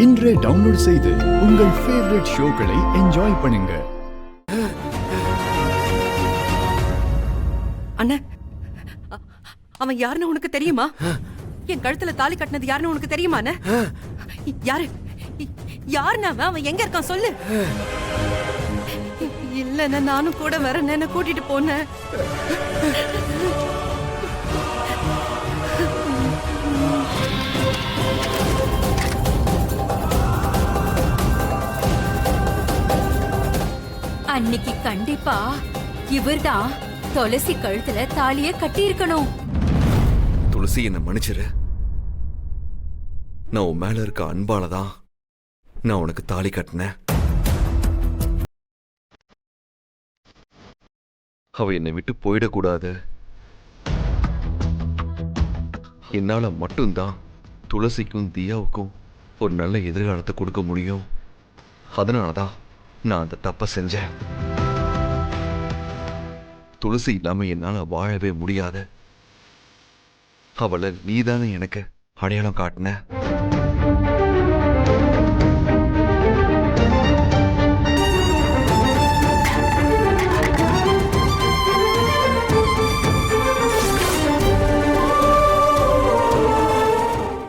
இன்றே டவுன்லோட் செய்து உங்கள் ஃபேவரட் ஷோக்களை என்ஜாய் பண்ணுங்க. அண்ணா, அவன் யாருன்னு உனக்கு தெரியுமா? என் கழுத்துல தாலி கட்டினது யாருன்னு உனக்கு தெரியுமா? யாரு யாருன்னு அவன் எங்க இருக்கான் சொல்லு. இல்லன்னா நானும் கூட வரேன்னு கூட்டிட்டு போனேன். அன்னைக்கு கண்டிப்பா இவர்தான் துளசி கழுத்துல தாலிய கட்டி இருக்கணும். துளசி, என்ன மன்னிச்சிரு. நான் உன் மேல இருக்க அன்பாலதான் நான் உனக்கு தாலி கட்டினேன். அவ என்னை விட்டு போயிடக்கூடாது. என்னால மட்டும்தான் துளசிக்கும் தியாவுக்கும் ஒரு நல்ல எதிர்காலத்தை கொடுக்க முடியும். அதனாலதான் நான் அந்த தப்ப செஞ்சேன். துளசி இல்லாம என்னால வாழவே முடியாது. அவளை நீதானே எனக்கு அடையாளம் காட்டின.